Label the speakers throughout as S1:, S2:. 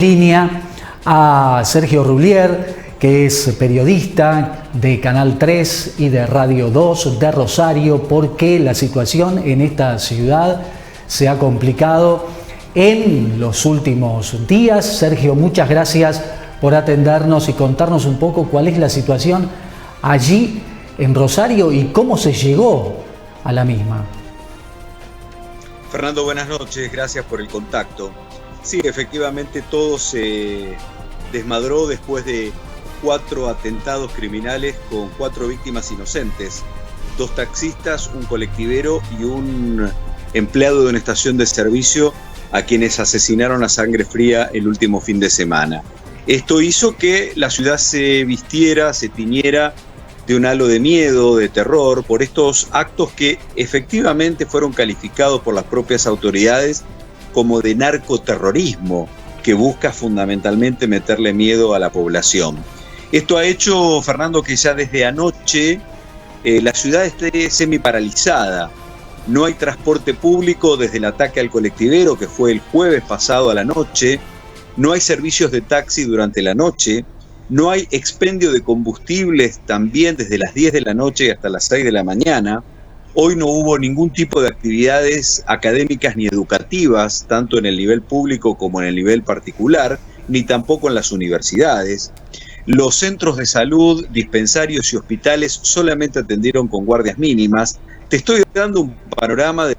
S1: Línea a Sergio Rulier, que es periodista de Canal 3 y de Radio 2 de Rosario, porque la situación en esta ciudad se ha complicado en los últimos días. Sergio, muchas gracias por atendernos y contarnos un poco cuál es la situación allí en Rosario y cómo se llegó a la misma.
S2: Fernando, buenas noches, gracias por el contacto. Sí, efectivamente todo se desmadró después de 4 atentados criminales con 4 víctimas inocentes, 2 taxistas, un colectivero y un empleado de una estación de servicio a quienes asesinaron a sangre fría el último fin de semana. Esto hizo que la ciudad se vistiera, se tiñera de un halo de miedo, de terror, por estos actos que efectivamente fueron calificados por las propias autoridades como de narcoterrorismo, que busca fundamentalmente meterle miedo a la población. Esto ha hecho, Fernando, que ya desde anoche la ciudad esté semiparalizada. No hay transporte público desde el ataque al colectivero, que fue el jueves pasado a la noche. No hay servicios de taxi durante la noche. No hay expendio de combustibles también desde las 10 de la noche hasta las 6 de la mañana. Hoy no hubo ningún tipo de actividades académicas ni educativas, tanto en el nivel público como en el nivel particular, ni tampoco en las universidades. Los centros de salud, dispensarios y hospitales solamente atendieron con guardias mínimas. Te estoy dando un panorama de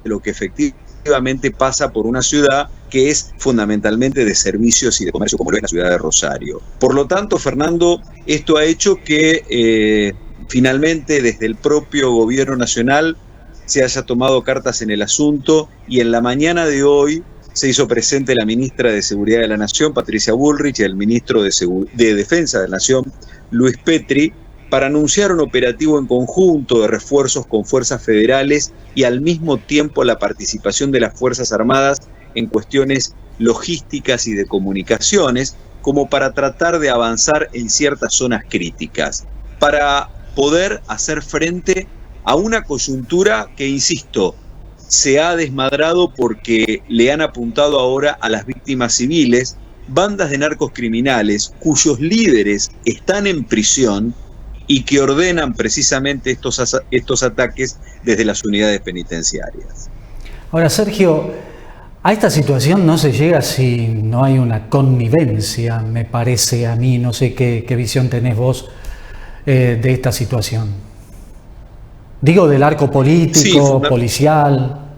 S2: lo que efectivamente pasa por una ciudad que es fundamentalmente de servicios y de comercio, como lo es la ciudad de Rosario. Por lo tanto, Fernando, esto ha hecho que finalmente desde el propio gobierno nacional se haya tomado cartas en el asunto y en la mañana de hoy se hizo presente la ministra de Seguridad de la Nación, Patricia Bullrich, y el ministro de Defensa de la Nación, Luis Petri, para anunciar un operativo en conjunto de refuerzos con fuerzas federales y al mismo tiempo la participación de las Fuerzas Armadas en cuestiones logísticas y de comunicaciones, como para tratar de avanzar en ciertas zonas críticas, para poder hacer frente a una coyuntura que, insisto, se ha desmadrado porque le han apuntado ahora a las víctimas civiles, bandas de narcos criminales cuyos líderes están en prisión y que ordenan precisamente estos ataques desde las unidades penitenciarias. Ahora, Sergio, a esta situación no se llega si no hay una connivencia, me parece a mí. No sé qué visión tenés vos de esta situación. Digo, del arco político, sí, policial.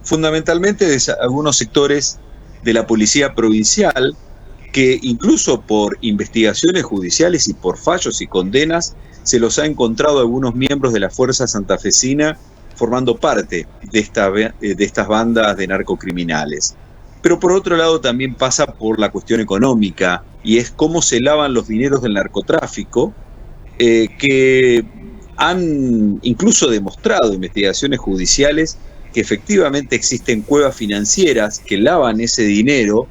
S2: Fundamentalmente de algunos sectores de la policía provincial que incluso por investigaciones judiciales y por fallos y condenas se los ha encontrado algunos miembros de la Fuerza Santafesina formando parte de estas bandas de narcocriminales. Pero por otro lado también pasa por la cuestión económica, y es cómo se lavan los dineros del narcotráfico, que han incluso demostrado investigaciones judiciales que efectivamente existen cuevas financieras que lavan ese dinero,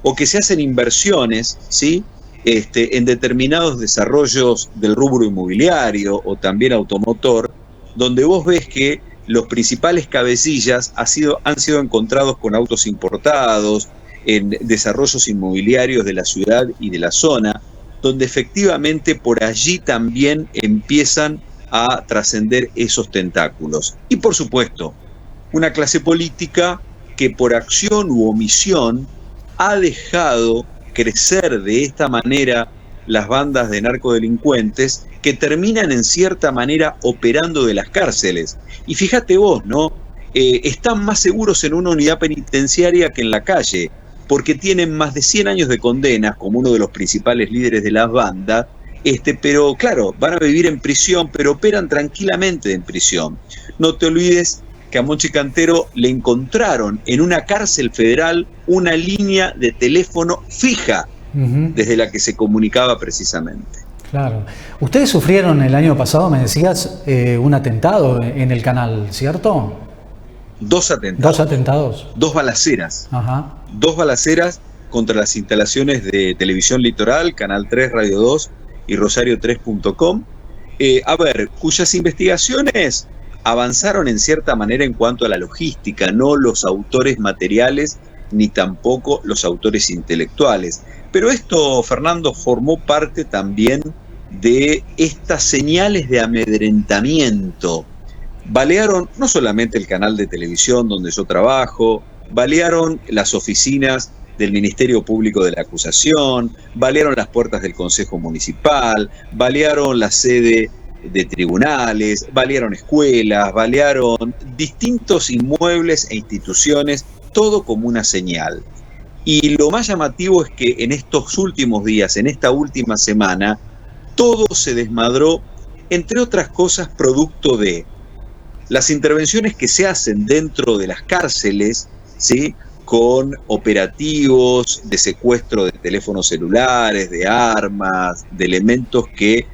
S2: o que se hacen inversiones, ¿sí?, en determinados desarrollos del rubro inmobiliario o también automotor, donde vos ves que los principales cabecillas han sido encontrados con autos importados en desarrollos inmobiliarios de la ciudad y de la zona, donde efectivamente por allí también empiezan a trascender esos tentáculos. Y por supuesto, una clase política que por acción u omisión ha dejado crecer de esta manera las bandas de narcodelincuentes que terminan en cierta manera operando de las cárceles. Y fíjate vos, ¿no? Están más seguros en una unidad penitenciaria que en la calle, porque tienen más de 100 años de condenas como uno de los principales líderes de las bandas, pero claro, van a vivir en prisión, pero operan tranquilamente en prisión. No te olvides que a Monchi Cantero le encontraron en una cárcel federal una línea de teléfono fija desde la que se comunicaba precisamente. Claro. Ustedes sufrieron el año pasado, me decías, un atentado en el canal, ¿cierto? 2 atentados. 2 atentados. 2 balaceras. Ajá. 2 balaceras contra las instalaciones de Televisión Litoral, Canal 3, Radio 2 y Rosario3.com. Cuyas investigaciones avanzaron en cierta manera en cuanto a la logística, no los autores materiales ni tampoco los autores intelectuales. Pero esto, Fernando, formó parte también de estas señales de amedrentamiento. Balearon no solamente el canal de televisión donde yo trabajo, balearon las oficinas del Ministerio Público de la Acusación, balearon las puertas del Consejo Municipal, balearon la sede de tribunales, balearon escuelas, balearon distintos inmuebles e instituciones, todo como una señal. Y lo más llamativo es que en estos últimos días, en esta última semana, todo se desmadró, entre otras cosas, producto de las intervenciones que se hacen dentro de las cárceles, ¿sí?, con operativos de secuestro de teléfonos celulares, de armas, de elementos que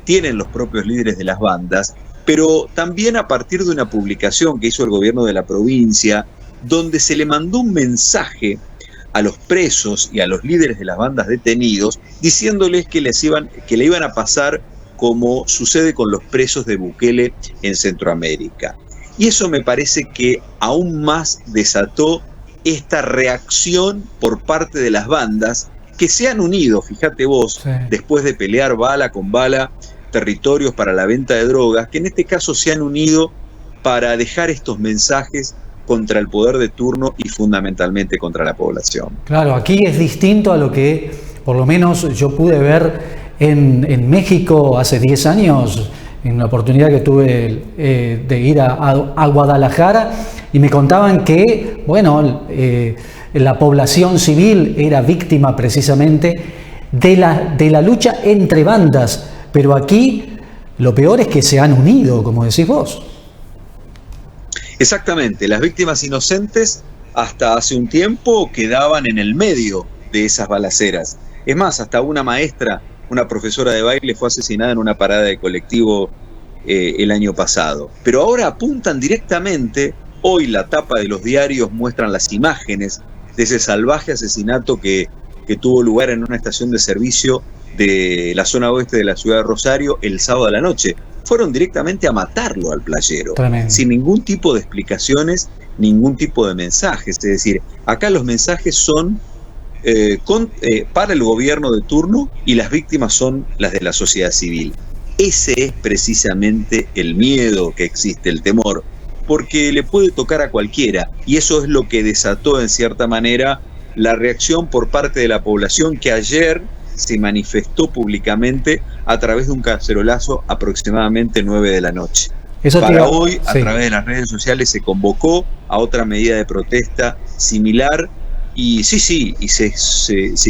S2: tienen los propios líderes de las bandas, pero también a partir de una publicación que hizo el gobierno de la provincia, donde se le mandó un mensaje a los presos y a los líderes de las bandas detenidos, diciéndoles que le iban a pasar como sucede con los presos de Bukele en Centroamérica. Y eso me parece que aún más desató esta reacción por parte de las bandas que se han unido, fíjate vos, sí, después de pelear bala con bala territorios para la venta de drogas, que en este caso se han unido para dejar estos mensajes contra el poder de turno y fundamentalmente contra la población.
S1: Claro, aquí es distinto a lo que por lo menos yo pude ver en México hace 10 años, en una oportunidad que tuve de ir a Guadalajara, y me contaban que, bueno, la población civil era víctima precisamente de la lucha entre bandas, pero aquí lo peor es que se han unido, como decís vos.
S2: Exactamente, las víctimas inocentes hasta hace un tiempo quedaban en el medio de esas balaceras. Es más, hasta una maestra, una profesora de baile, fue asesinada en una parada de colectivo el año pasado. Pero ahora apuntan directamente. Hoy la tapa de los diarios muestran las imágenes de ese salvaje asesinato que tuvo lugar en una estación de servicio de la zona oeste de la ciudad de Rosario el sábado a la noche. Fueron directamente a matarlo al playero, sin ningún tipo de explicaciones, ningún tipo de mensajes. Es decir, acá los mensajes son para el gobierno de turno y las víctimas son las de la sociedad civil. Ese es precisamente el miedo que existe, el temor, porque le puede tocar a cualquiera, y eso es lo que desató en cierta manera la reacción por parte de la población, que ayer se manifestó públicamente a través de un cacerolazo aproximadamente 9 de la noche. Para hoy, a través de las redes sociales, se convocó a otra medida de protesta similar, y se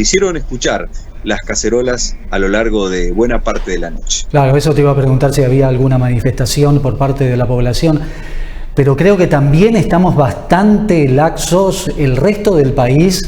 S2: hicieron escuchar las cacerolas a lo largo de buena parte de la noche.
S1: Claro, eso te iba a preguntar si había alguna manifestación por parte de la población. Pero creo que también estamos bastante laxos el resto del país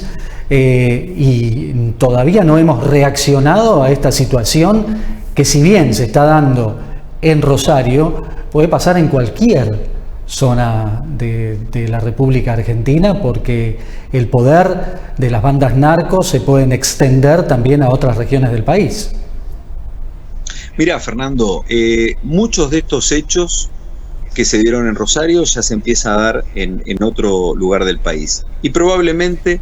S1: y todavía no hemos reaccionado a esta situación que, si bien se está dando en Rosario, puede pasar en cualquier zona de la República Argentina, porque el poder de las bandas narcos se pueden extender también a otras regiones del país.
S2: Mirá, Fernando, muchos de estos hechos que se dieron en Rosario ya se empieza a dar en otro lugar del país. Y probablemente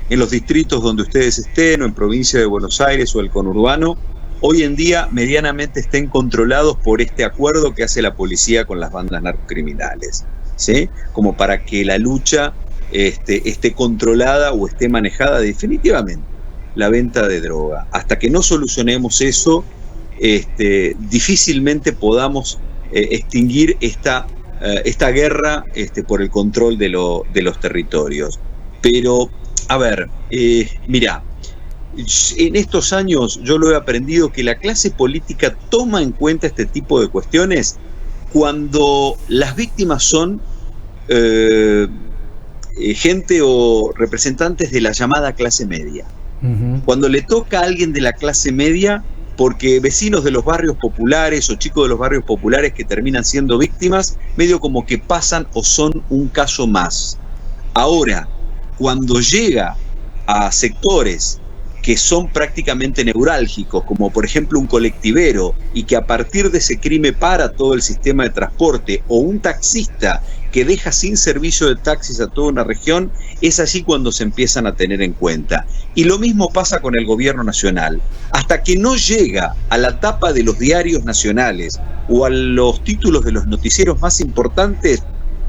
S2: en los distritos donde ustedes estén, o en provincia de Buenos Aires o el conurbano, hoy en día medianamente estén controlados por este acuerdo que hace la policía con las bandas narcocriminales, ¿sí? Como para que la lucha esté controlada o esté manejada definitivamente, la venta de droga. Hasta que no solucionemos eso, difícilmente podamos extinguir esta guerra por el control de los territorios. Pero, a ver, mirá, en estos años yo lo he aprendido, que la clase política toma en cuenta este tipo de cuestiones cuando las víctimas son gente o representantes de la llamada clase media. Uh-huh. Cuando le toca a alguien de la clase media, porque vecinos de los barrios populares o chicos de los barrios populares que terminan siendo víctimas, medio como que pasan o son un caso más. Ahora, cuando llega a sectores que son prácticamente neurálgicos, como por ejemplo un colectivero, y que a partir de ese crimen para todo el sistema de transporte, o un taxista que deja sin servicio de taxis a toda una región, es allí cuando se empiezan a tener en cuenta. Y lo mismo pasa con el gobierno nacional. Hasta que no llega a la tapa de los diarios nacionales o a los títulos de los noticieros más importantes,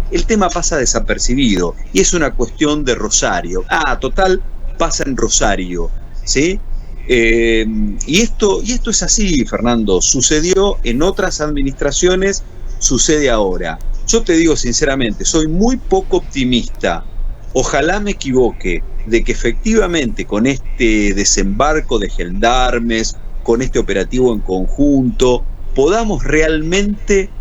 S2: el tema pasa desapercibido y es una cuestión de Rosario. Total, pasa en Rosario, ¿sí? Y esto es así, Fernando. Sucedió en otras administraciones, sucede ahora. Yo te digo sinceramente, soy muy poco optimista. Ojalá me equivoque de que efectivamente con este desembarco de gendarmes, con este operativo en conjunto, podamos realmente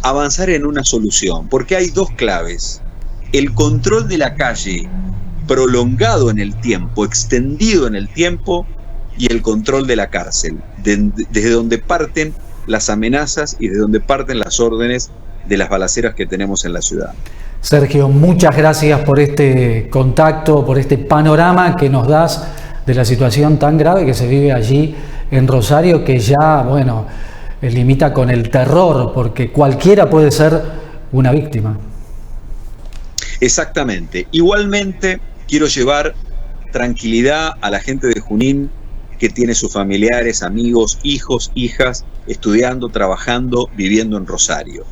S2: avanzar en una solución. Porque hay dos claves: el control de la calle prolongado en el tiempo, extendido en el tiempo, y el control de la cárcel, desde donde parten las amenazas y desde donde parten las órdenes de las balaceras que tenemos en la ciudad.
S1: Sergio, muchas gracias por este contacto, por este panorama que nos das de la situación tan grave que se vive allí en Rosario, que ya, bueno, limita con el terror, porque cualquiera puede ser una víctima.
S2: Exactamente. Igualmente, quiero llevar tranquilidad a la gente de Junín, que tiene sus familiares, amigos, hijos, hijas, estudiando, trabajando, viviendo en Rosario.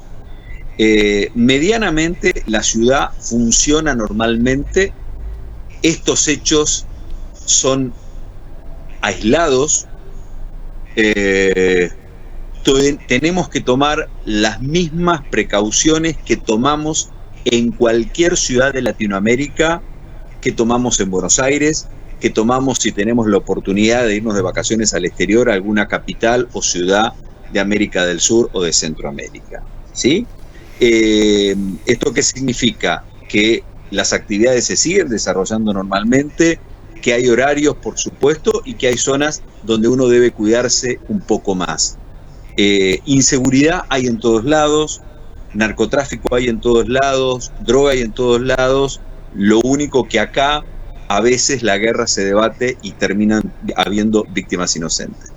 S2: Medianamente la ciudad funciona normalmente. Estos hechos son aislados. Tenemos que tomar las mismas precauciones que tomamos en cualquier ciudad de Latinoamérica, que tomamos en Buenos Aires, que tomamos si tenemos la oportunidad de irnos de vacaciones al exterior, a alguna capital o ciudad de América del Sur o de Centroamérica, ¿sí? ¿Esto qué significa? Que las actividades se siguen desarrollando normalmente, que hay horarios, por supuesto, y que hay zonas donde uno debe cuidarse un poco más. Inseguridad hay en todos lados, narcotráfico hay en todos lados, droga hay en todos lados. Lo único que acá a veces la guerra se debate y terminan habiendo víctimas inocentes.